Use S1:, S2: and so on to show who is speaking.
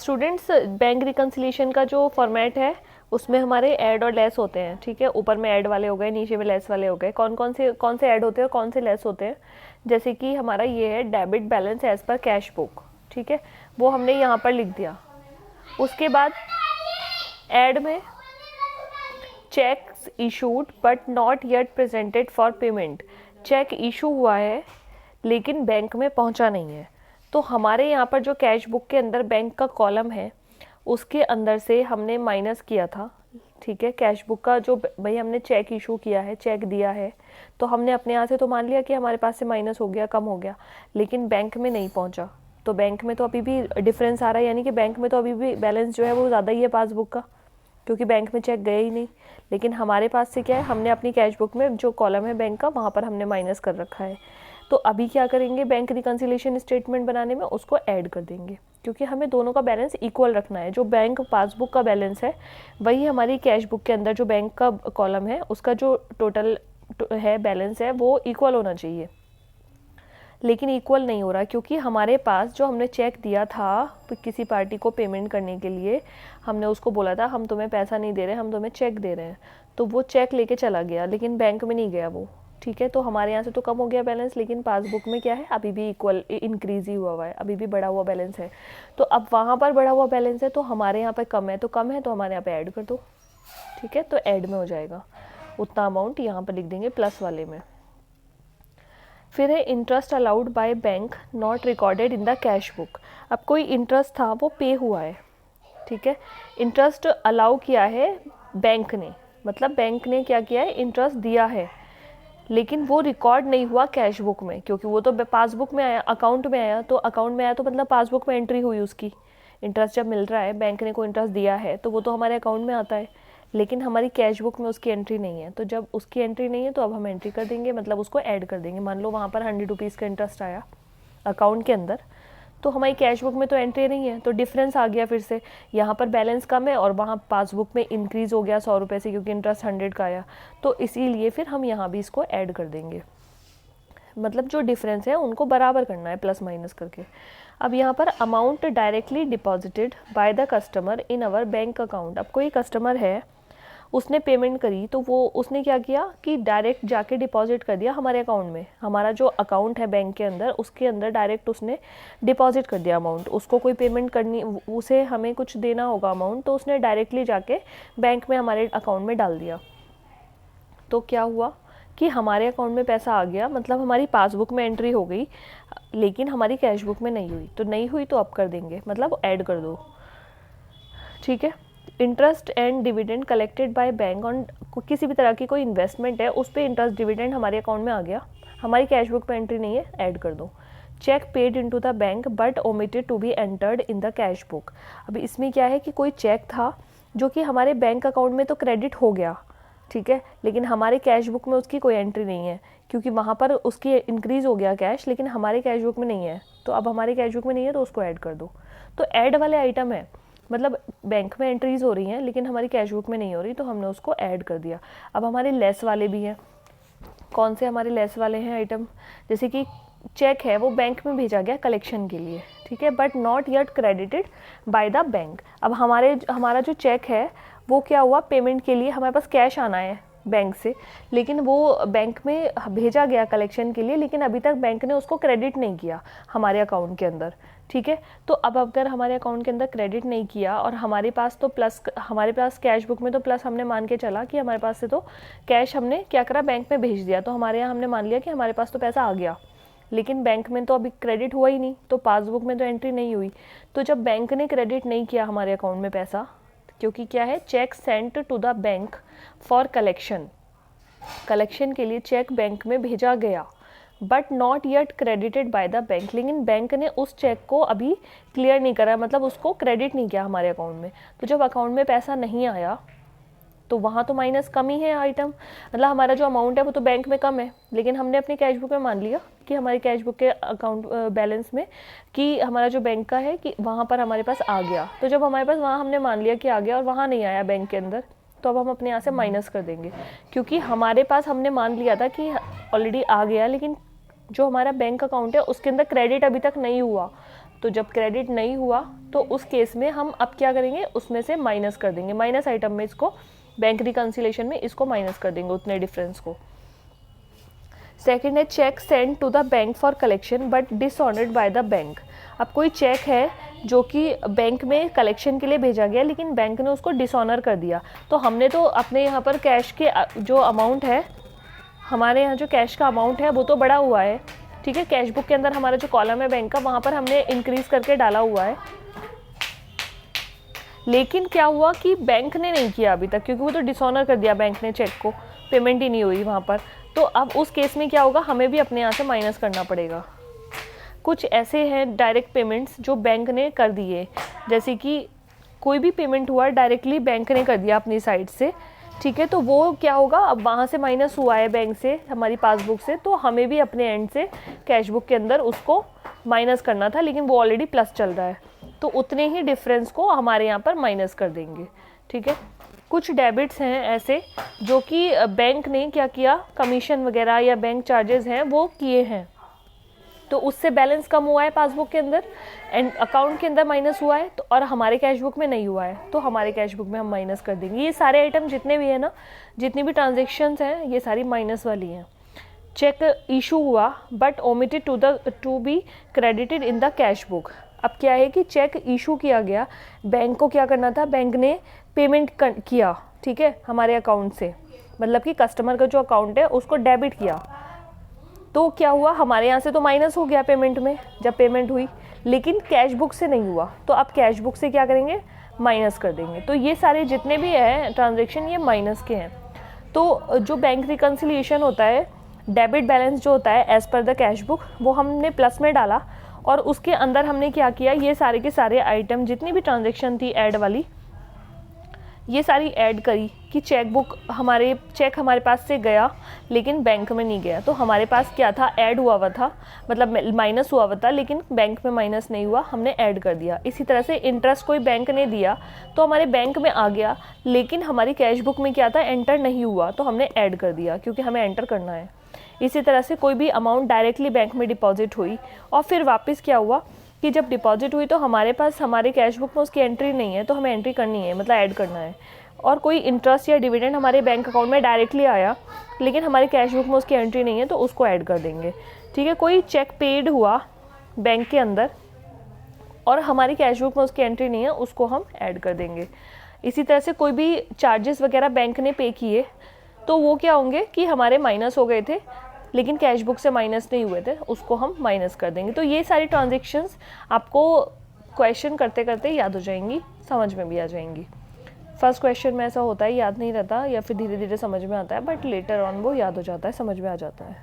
S1: Students, bank reconciliation का जो format है उसमें हमारे ऐड और लेस होते हैं, ठीक है। ऊपर में ऐड वाले हो गए, नीचे में लेस वाले हो गए। कौन से ऐड होते हैं और कौन से लेस होते हैं? जैसे कि हमारा ये है debit balance as per cash book, ठीक है, वो हमने यहाँ पर लिख दिया। उसके बाद ऐड में cheques issued but not yet presented for payment, cheque issue हुआ है लेकिन बैंक में पहुंचा नहीं है। तो हमारे यहाँ पर जो कैश बुक के अंदर बैंक का कॉलम है उसके अंदर से हमने माइनस किया था, ठीक है। कैश बुक का जो भाई हमने चेक इशू किया है, चेक दिया है, तो हमने अपने यहाँ से तो मान लिया कि हमारे पास से माइनस हो गया, कम हो गया, लेकिन बैंक में नहीं पहुँचा। तो बैंक में तो अभी भी डिफरेंस आ रहा है, यानी कि बैंक में तो अभी भी बैलेंस जो है वो ज़्यादा ही है पासबुक का, क्योंकि बैंक में चेक गया ही नहीं। लेकिन हमारे पास से क्या है, हमने अपनी कैश बुक में जो कॉलम है बैंक का वहाँ पर हमने माइनस कर रखा है। तो अभी क्या करेंगे, बैंक रिकन्सिलिएशन स्टेटमेंट बनाने में उसको ऐड कर देंगे, क्योंकि हमें दोनों का बैलेंस इक्वल रखना है। जो बैंक पासबुक का बैलेंस है वही हमारी कैश बुक के अंदर जो बैंक का कॉलम है उसका जो टोटल है बैलेंस है वो इक्वल होना चाहिए। लेकिन इक्वल नहीं हो रहा, क्योंकि हमारे पास जो हमने चेक दिया था किसी पार्टी को पेमेंट करने के लिए, हमने उसको बोला था हम तुम्हें पैसा नहीं दे रहे, हम तुम्हें चेक दे रहे हैं, तो वो चेक लेके चला गया लेकिन बैंक में नहीं गया वो, ठीक है। तो हमारे यहाँ से तो कम हो गया बैलेंस, लेकिन पासबुक में क्या है, अभी भी इक्वल इंक्रीज ही हुआ है, अभी भी बढ़ा हुआ बैलेंस है। तो अब वहाँ पर बढ़ा हुआ बैलेंस है तो हमारे यहाँ पर कम है, तो कम है तो हमारे यहाँ पे ऐड कर दो, ठीक है। तो ऐड में हो जाएगा, उतना अमाउंट यहाँ पर लिख देंगे प्लस वाले में। फिर है interest allowed by bank not recorded in the cash book. अब कोई इंटरेस्ट था वो पे हुआ है, ठीक है। इंटरेस्ट अलाउ किया है बैंक ने, मतलब बैंक ने क्या किया है, इंटरेस्ट दिया है, लेकिन वो रिकॉर्ड नहीं हुआ कैश बुक में, क्योंकि वो तो पासबुक में आया, अकाउंट में आया, तो अकाउंट में आया तो मतलब पासबुक में एंट्री हुई उसकी। इंटरेस्ट जब मिल रहा है, बैंक ने कोई इंटरेस्ट दिया है तो वो तो हमारे अकाउंट में आता है, लेकिन हमारी कैश बुक में उसकी एंट्री नहीं है। तो जब उसकी एंट्री नहीं है तो अब हम एंट्री कर देंगे, मतलब उसको ऐड कर देंगे। मान लो वहाँ पर 100 रुपीज़ का इंटरेस्ट आया अकाउंट के अंदर, तो हमारी कैश बुक में तो एंट्री नहीं है, तो डिफरेंस आ गया। फिर से यहाँ पर बैलेंस कम है और वहाँ पासबुक में इंक्रीज़ हो गया 100 रुपये से, क्योंकि इंटरेस्ट 100 का आया, तो इसीलिए फिर हम यहाँ भी इसको ऐड कर देंगे। मतलब जो डिफरेंस है उनको बराबर करना है प्लस माइनस करके। अब यहाँ पर amount directly deposited by the customer in our bank account. अब कोई कस्टमर है, उसने पेमेंट करी, तो वो उसने क्या किया कि डायरेक्ट जाके डिपॉजिट कर दिया हमारे अकाउंट में। हमारा जो अकाउंट है बैंक के अंदर, उसके अंदर डायरेक्ट उसने डिपॉजिट कर दिया अमाउंट। उसको कोई पेमेंट करनी, उसे हमें कुछ देना होगा अमाउंट, तो उसने डायरेक्टली जाके बैंक में हमारे अकाउंट में डाल दिया। तो क्या हुआ कि हमारे अकाउंट में पैसा आ गया, मतलब हमारी पासबुक में एंट्री हो गई, लेकिन हमारी कैश बुक में नहीं हुई। तो नहीं हुई तो अब कर देंगे, मतलब ऐड कर दो, ठीक है। Interest and dividend collected by bank on, किसी भी तरह की कोई इन्वेस्टमेंट है उस पर इंटरेस्ट डिविडेंड हमारे अकाउंट में आ गया, हमारी कैश बुक में एंट्री नहीं है, ऐड कर दो। Cheque paid into the bank but omitted to be entered in the cash book. अभी इसमें क्या है कि कोई चेक था जो कि हमारे बैंक अकाउंट में तो क्रेडिट हो गया, ठीक है, लेकिन हमारे कैश बुक में उसकी कोई एंट्री नहीं है, क्योंकि वहाँ पर उसकी इंक्रीज़ हो गया कैश, लेकिन हमारे कैश बुक में नहीं है। तो अब हमारे कैश बुक में नहीं है तो उसको ऐड कर दो। तो ऐड वाले आइटम है, मतलब बैंक में एंट्रीज हो रही हैं लेकिन हमारी कैश बुक में नहीं हो रही, तो हमने उसको ऐड कर दिया। अब हमारे लेस वाले भी हैं। कौन से हमारे लेस वाले हैं आइटम? जैसे कि चेक है वो बैंक में भेजा गया कलेक्शन के लिए, ठीक है, but not yet credited by the bank. अब हमारा जो चेक है वो क्या हुआ, पेमेंट के लिए हमारे पास कैश आना है बैंक से, लेकिन वो बैंक में भेजा गया कलेक्शन के लिए, लेकिन अभी तक बैंक ने उसको क्रेडिट नहीं किया हमारे अकाउंट के अंदर, ठीक है। तो अब अगर हमारे अकाउंट के अंदर क्रेडिट नहीं किया और हमारे पास तो प्लस, हमारे पास कैश बुक में तो प्लस हमने मान के चला कि हमारे पास से तो कैश हमने क्या करा, बैंक में भेज दिया, तो हमारे यहाँ हमने मान लिया कि हमारे पास तो पैसा आ गया, लेकिन बैंक में तो अभी क्रेडिट हुआ ही नहीं, तो पासबुक में तो एंट्री नहीं हुई। तो जब बैंक ने क्रेडिट नहीं किया हमारे अकाउंट में पैसा, क्योंकि क्या है, cheque sent to the bank for collection, collection के लिए चेक बैंक में भेजा गया, but not yet credited by the bank, लेकिन बैंक ने उस चेक को अभी क्लियर नहीं करा, मतलब उसको क्रेडिट नहीं किया हमारे अकाउंट में। तो जब अकाउंट में पैसा नहीं आया तो वहाँ तो माइनस कम ही है आइटम, मतलब हमारा जो अमाउंट है वो तो बैंक में कम है, लेकिन हमने अपनी कैश बुक में मान लिया कि हमारी कैश बुक के अकाउंट बैलेंस में कि हमारा जो बैंक का है कि वहाँ पर हमारे पास आ गया। तो जब हमारे पास वहाँ हमने मान लिया कि आ गया और वहाँ नहीं आया बैंक के अंदर, तो अब हम अपने यहाँ से माइनस कर देंगे, क्योंकि हमारे पास हमने मान लिया था कि ऑलरेडी आ गया, लेकिन जो हमारा बैंक अकाउंट है उसके अंदर क्रेडिट अभी तक नहीं हुआ, तो जब क्रेडिट नहीं हुआ तो उस केस में हम अब क्या करेंगे, उसमें से माइनस कर देंगे, माइनस आइटम में इसको बैंक रिकन्सिलेशन में इसको माइनस कर देंगे उतने डिफरेंस को। सेकेंड है cheque send to the bank for collection but dishonoured by the bank. अब कोई चेक है जो कि बैंक में कलेक्शन के लिए भेजा गया लेकिन बैंक ने उसको डिसऑनर कर दिया। तो हमने तो अपने यहाँ पर कैश के जो अमाउंट है, हमारे यहाँ जो कैश का अमाउंट है वो तो बड़ा हुआ है, ठीक है। कैश बुक के अंदर हमारा जो कॉलम है बैंक का, वहाँ पर हमने इंक्रीज करके डाला हुआ है, लेकिन क्या हुआ कि बैंक ने नहीं किया अभी तक, क्योंकि वो तो डिसऑनर कर दिया बैंक ने चेक को, पेमेंट ही नहीं हुई वहाँ पर। तो अब उस केस में क्या होगा, हमें भी अपने यहाँ से माइनस करना पड़ेगा। कुछ ऐसे हैं डायरेक्ट पेमेंट्स जो बैंक ने कर दिए, जैसे कि कोई भी पेमेंट हुआ डायरेक्टली बैंक ने कर दिया अपनी साइड से, ठीक है। तो वो क्या होगा, अब वहाँ से माइनस हुआ है बैंक से, हमारी पासबुक से, तो हमें भी अपने एंड से कैश बुक के अंदर उसको माइनस करना था, लेकिन वो ऑलरेडी प्लस चल रहा है, तो उतने ही डिफरेंस को हमारे यहाँ पर माइनस कर देंगे, ठीक है। कुछ डेबिट्स हैं ऐसे जो कि बैंक ने क्या किया, कमीशन वगैरह या बैंक चार्जेस हैं वो किए हैं, तो उससे बैलेंस कम हुआ है पासबुक के अंदर एंड अकाउंट के अंदर माइनस हुआ है, तो और हमारे कैश बुक में नहीं हुआ है, तो हमारे कैश बुक में हम माइनस कर देंगे। ये सारे आइटम जितने भी है ना, जितनी भी ट्रांजेक्शन्स हैं, ये सारी माइनस वाली हैं। चेक इशू हुआ but omitted to be credited in the cash book. अब क्या है कि चेक इशू किया गया, बैंक को क्या करना था, बैंक ने पेमेंट किया, ठीक है, हमारे अकाउंट से, मतलब कि कस्टमर का जो अकाउंट है उसको डेबिट किया, तो क्या हुआ, हमारे यहाँ से तो माइनस हो गया पेमेंट में जब पेमेंट हुई, लेकिन कैश बुक से नहीं हुआ, तो अब कैश बुक से क्या करेंगे, माइनस कर देंगे। तो ये सारे जितने भी हैं ट्रांजेक्शन ये माइनस के हैं। तो जो बैंक रिकन्सिलिएशन होता है, डेबिट बैलेंस जो होता है as per the cash book, वो हमने प्लस में डाला और उसके अंदर हमने क्या किया, ये सारे के सारे आइटम जितनी भी ट्रांजेक्शन थी ऐड वाली, ये सारी ऐड करी कि चेक हमारे पास से गया लेकिन बैंक में नहीं गया, तो हमारे पास क्या था, ऐड हुआ था, मतलब माइनस हुआ था, लेकिन बैंक में माइनस नहीं हुआ, हमने ऐड कर दिया। इसी तरह से इंटरेस्ट कोई बैंक ने दिया तो हमारे बैंक में आ गया, लेकिन हमारी कैश बुक में क्या था, एंटर नहीं हुआ, तो हमने ऐड कर दिया क्योंकि हमें एंटर करना है। इसी तरह से कोई भी अमाउंट डायरेक्टली बैंक में डिपॉजिट हुई और फिर वापस क्या हुआ कि जब डिपॉजिट हुई तो हमारे पास हमारे कैश बुक में उसकी एंट्री नहीं है, तो हमें एंट्री करनी है, मतलब ऐड करना है। और कोई इंटरेस्ट या डिविडेंड हमारे बैंक अकाउंट में डायरेक्टली आया लेकिन हमारे कैश बुक में उसकी एंट्री नहीं है, तो उसको ऐड कर देंगे, ठीक है। कोई चेक पेड हुआ बैंक के अंदर और हमारी कैश बुक में उसकी एंट्री नहीं है, उसको हम ऐड कर देंगे। इसी तरह से कोई भी चार्जेस वगैरह बैंक ने पे किए तो वो क्या होंगे कि हमारे माइनस हो गए थे लेकिन कैश बुक से माइनस नहीं हुए थे, उसको हम माइनस कर देंगे। तो ये सारी ट्रांजेक्शन्स आपको क्वेश्चन करते करते याद हो जाएंगी, समझ में भी आ जाएंगी। फर्स्ट क्वेश्चन में ऐसा होता है, याद नहीं रहता या फिर धीरे धीरे समझ में आता है, बट लेटर ऑन वो याद हो जाता है, समझ में आ जाता है।